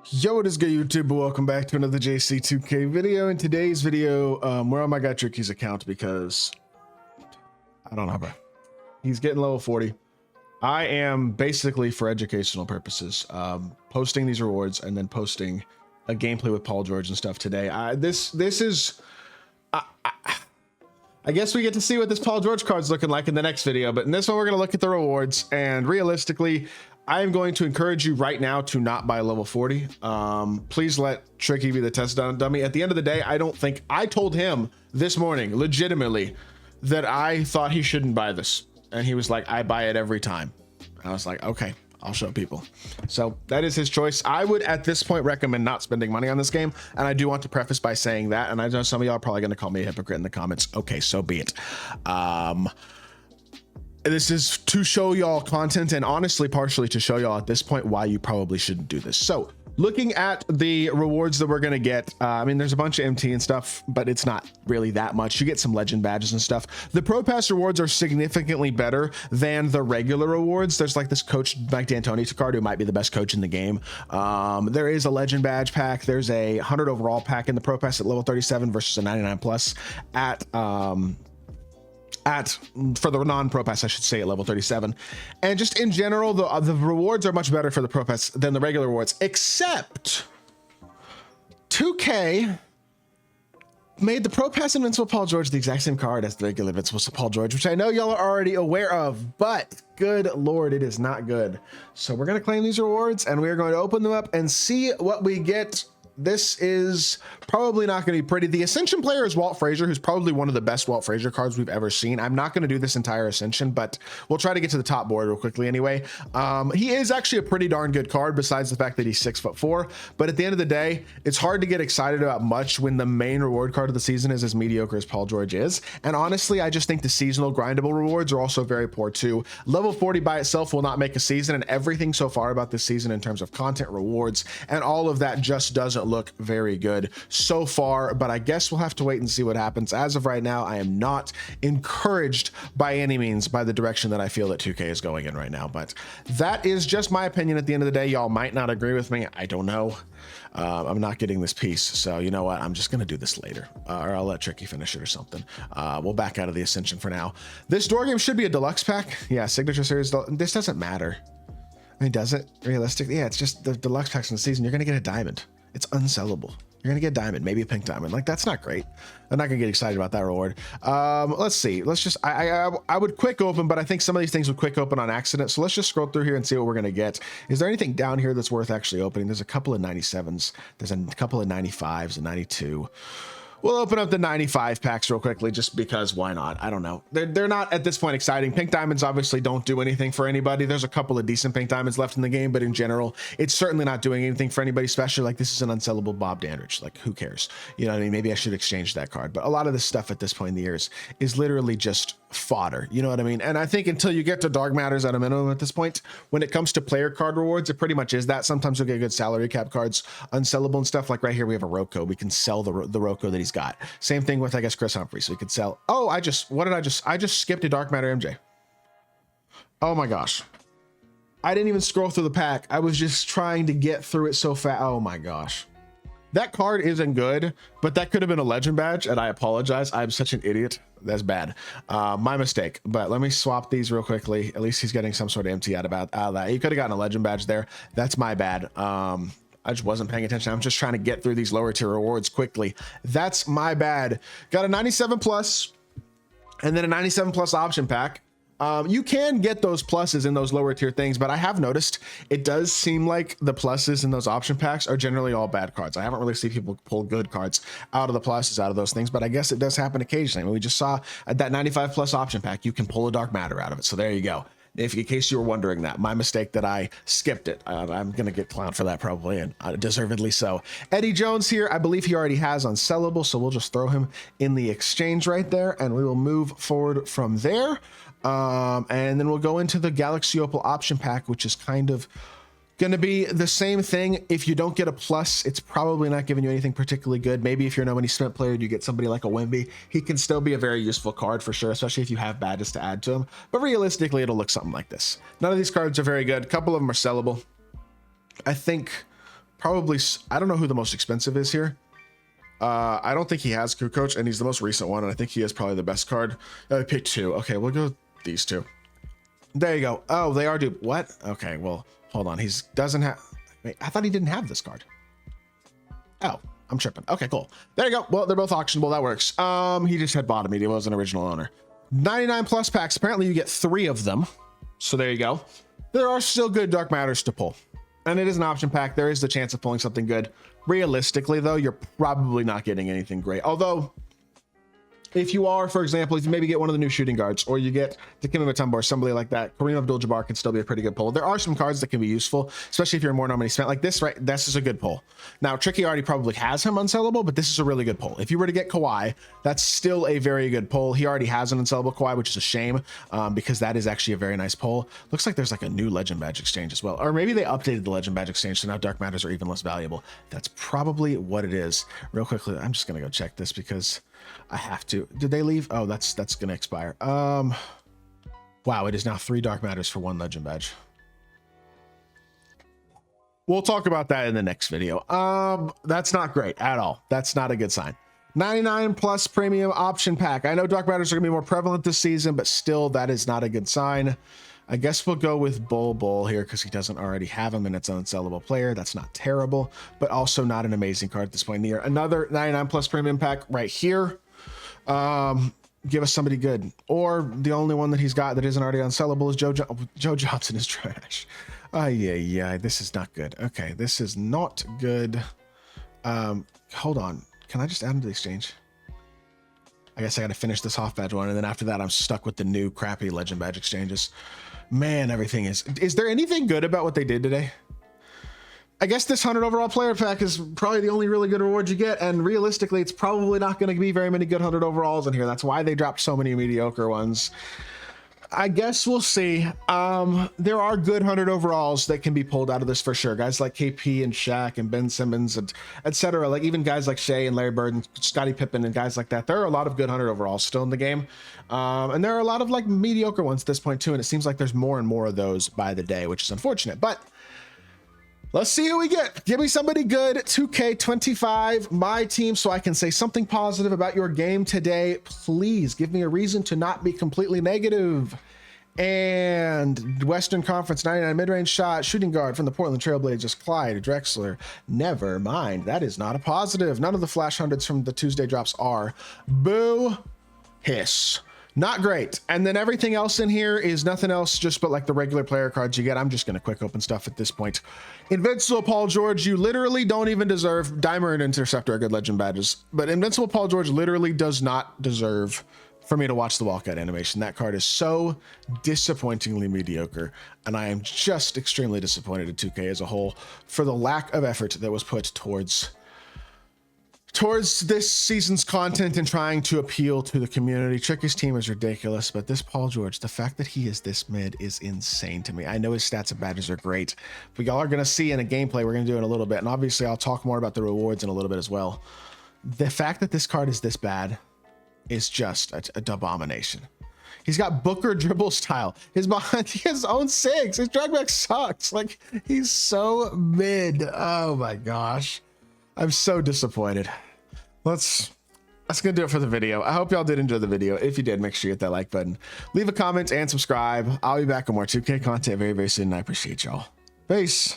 Yo, what is good, YouTube? Welcome back to another JC2K video. In today's video, we're on my guy Tricky's account because I don't know, bro. He's getting level 40. I am basically, for educational purposes, posting these rewards and then posting a gameplay with Paul George and stuff today. This is, I guess we get to see what this Paul George card's looking like in the next video, but in this one, we're going to look at the rewards, and realistically, I am going to encourage you right now to not buy level 40. Please let Tricky be the test dummy. At the end of the day, I told him this morning, legitimately, that I thought he shouldn't buy this. And he was like, I buy it every time. I was like, okay, I'll show people. So that is his choice. I would, at this point, recommend not spending money on this game. And I do want to preface by saying that. And I know some of y'all are probably going to call me a hypocrite in the comments. Okay, so be it. This is to show y'all content, and honestly, partially to show y'all at this point why you probably shouldn't do this. So looking at the rewards that we're going to get, I mean, there's a bunch of MT and stuff, but it's not really that much. You get some legend badges and stuff. The Pro Pass rewards are significantly better than the regular rewards. There's like this coach, Mike D'Antoni card, who might be the best coach in the game. There is a legend badge pack. There's a 100 overall pack in the Pro Pass at level 37 versus a 99 plus for the non-Pro Pass, I should say, at level 37. And just in general, the rewards are much better for the Pro Pass than the regular rewards, except 2K made the Pro Pass Invincible Paul George the exact same card as the regular Invincible Paul George, which I know y'all are already aware of, but good Lord, it is not good. So we're going to claim these rewards, and we are going to open them up and see what we get. This is probably not going to be pretty. The Ascension player is Walt Frazier, who's probably one of the best Walt Frazier cards we've ever seen. I'm not going to do this entire Ascension, but we'll try to get to the top board real quickly anyway. He is actually a pretty darn good card, besides the fact that he's 6'4". But at the end of the day, it's hard to get excited about much when the main reward card of the season is as mediocre as Paul George is. And honestly, I just think the seasonal grindable rewards are also very poor too. Level 40 by itself will not make a season, and everything so far about this season in terms of content, rewards, and all of that just doesn't look very good so far, but I guess we'll have to wait and see what happens. As of right now, I am not encouraged by any means by the direction that I feel that 2K is going in right now, but that is just my opinion. At the end of the day, y'all might not agree with me. I don't know. I'm not getting this piece, so you know what? I'm just gonna do this later, or I'll let Tricky finish it or something. We'll back out of the Ascension for now. This door game should be a deluxe pack. Yeah, Signature Series. This doesn't matter. I mean, does it realistically? Yeah, it's just the deluxe packs in the season. You're gonna get a diamond. It's unsellable. You're gonna get a diamond, maybe a pink diamond. Like, that's not great. I'm not gonna get excited about that reward. Let's see. Let's just, I would quick open, but I think some of these things would quick open on accident. So let's just scroll through here and see what we're gonna get. Is there anything down here that's worth actually opening? There's a couple of 97s. There's a couple of 95s and 92. We'll open up the 95 packs real quickly, just because why not? I don't know. They're not at this point exciting. Pink diamonds obviously don't do anything for anybody. There's a couple of decent pink diamonds left in the game, but in general, it's certainly not doing anything for anybody special. Like, this is an unsellable Bob Dandridge. Like, who cares? You know what I mean? Maybe I should exchange that card. But a lot of this stuff at this point in the years is literally just fodder. You know what I mean? And I think until you get to Dark Matters at a minimum at this point, when it comes to player card rewards, it pretty much is that. Sometimes you'll get good salary cap cards, unsellable and stuff. Like right here, we have a Rocco. We can sell the Rocco that he's got. Same thing with, I guess, Chris Humphrey. So we could sell. Oh, I just skipped a Dark Matter MJ. Oh my gosh. I didn't even scroll through the pack. I was just trying to get through it so fast. Oh my gosh. That card isn't good, but that could have been a legend badge, and I apologize. I'm such an idiot. That's bad. My mistake. But let me swap these real quickly. At least he's getting some sort of MT out of that. He could have gotten a legend badge there. That's my bad. I just wasn't paying attention. I'm just trying to get through these lower tier rewards quickly. That's my bad. Got a 97 plus and then a 97 plus option pack. You can get those pluses in those lower tier things, but I have noticed it does seem like the pluses in those option packs are generally all bad cards. I haven't really seen people pull good cards out of the pluses, out of those things, but I guess it does happen occasionally. I mean, we just saw at that 95 plus option pack, you can pull a Dark Matter out of it. So there you go. If in case you were wondering that, my mistake that I skipped it. I'm going to get clowned for that probably, and deservedly so. Eddie Jones here, I believe he already has unsellable, so we'll just throw him in the exchange right there, and we will move forward from there. And then we'll go into the Galaxy Opal option pack, which is kind of going to be the same thing. If you don't get a plus, it's probably not giving you anything particularly good. Maybe if you're no money spent player, you get somebody like a Wemby. He can still be a very useful card for sure, especially if you have badges to add to him. But realistically, it'll look something like this. None of these cards are very good. A couple of them are sellable. I think probably, I don't know who the most expensive is here. I don't think he has Crew Coach, and he's the most recent one, and I think he is probably the best card. Pick 2. Okay, we'll go these 2. There you go. Oh, they are dupe. What? Okay, well, hold on. He doesn't have... Wait, I thought he didn't have this card. Oh, I'm tripping. Okay, cool. There you go. Well, they're both auctionable. That works. He just had bottom. He was an original owner. 99 plus packs. Apparently, you get 3 of them. So there you go. There are still good Dark Matters to pull. And it is an option pack. There is the chance of pulling something good. Realistically, though, you're probably not getting anything great. Although, if you are, for example, if you maybe get one of the new shooting guards, or you get Dikembe Mutombo or somebody like that, Kareem Abdul-Jabbar can still be a pretty good pull. There are some cards that can be useful, especially if you're more money spent like this, right? This is a good pull. Now, Tricky already probably has him unsellable, but this is a really good pull. If you were to get Kawhi, that's still a very good pull. He already has an unsellable Kawhi, which is a shame, because that is actually a very nice pull. Looks like there's like a new Legend Badge exchange as well. Or maybe they updated the Legend Badge exchange, so now Dark Matters are even less valuable. That's probably what it is. Real quickly, I'm just going to go check this because I have to. Did they leave? Oh, that's gonna expire. Wow, it is now 3 Dark Matters for 1 Legend Badge. We'll talk about that in the next video. That's not great at all. That's not a good sign. 99 plus premium option pack. I know Dark Matters are gonna be more prevalent this season, but still, that is not a good sign. I guess we'll go with Bull here because he doesn't already have him and it's an unsellable player. That's not terrible, but also not an amazing card at this point in the year. Another 99 plus premium pack right here. Give us somebody good. Or the only one that he's got that isn't already unsellable is Joe Johnson is trash. Yeah, this is not good. Okay, this is not good. Hold on. Can I just add him to the exchange? I guess I got to finish this Hoff Badge one, and then after that, I'm stuck with the new crappy Legend Badge exchanges. Man, everything is... Is there anything good about what they did today? I guess this 100 overall player pack is probably the only really good reward you get, and realistically, it's probably not going to be very many good 100 overalls in here. That's why they dropped so many mediocre ones. I guess we'll see. There are good 100 overalls that can be pulled out of this for sure. Guys like KP and Shaq and Ben Simmons and etc. Like even guys like Shea and Larry Bird and Scottie Pippen and guys like that. There are a lot of good 100 overalls still in the game. And there are a lot of like mediocre ones at this point too. And it seems like there's more and more of those by the day, which is unfortunate. But let's see who we get. Give me somebody good. 2K25, my team, so I can say something positive about your game today. Please give me a reason to not be completely negative. And Western Conference 99 mid-range shot shooting guard from the Portland Trailblazers, Clyde Drexler. Never mind. That is not a positive. None of the flash hundreds from the Tuesday drops are. Boo. Hiss. Not great. And then everything else in here is nothing else just but like the regular player cards you get. I'm just going to quick open stuff at this point. Invincible Paul George, you literally don't even deserve. Dimer and Interceptor are good Legend badges, but Invincible Paul George literally does not deserve for me to watch the walkout animation. That card is so disappointingly mediocre, and I am just extremely disappointed in 2K as a whole for the lack of effort that was put towards this season's content and trying to appeal to the community. Tricky's team is ridiculous, but this Paul George, the fact that he is this mid is insane to me. I know his stats and badges are great, but y'all are going to see in a gameplay we're going to do in a little bit, and obviously I'll talk more about the rewards in a little bit as well. The fact that this card is this bad is just a abomination. He's got Booker dribble style. He has his own 6. His drag back sucks. Like, he's so mid. Oh my gosh. I'm so disappointed. That's gonna do it for the video. I hope y'all did enjoy the video. If you did, make sure you hit that like button, leave a comment, and subscribe. I'll be back with more 2K content very, very soon, and I appreciate y'all. Peace.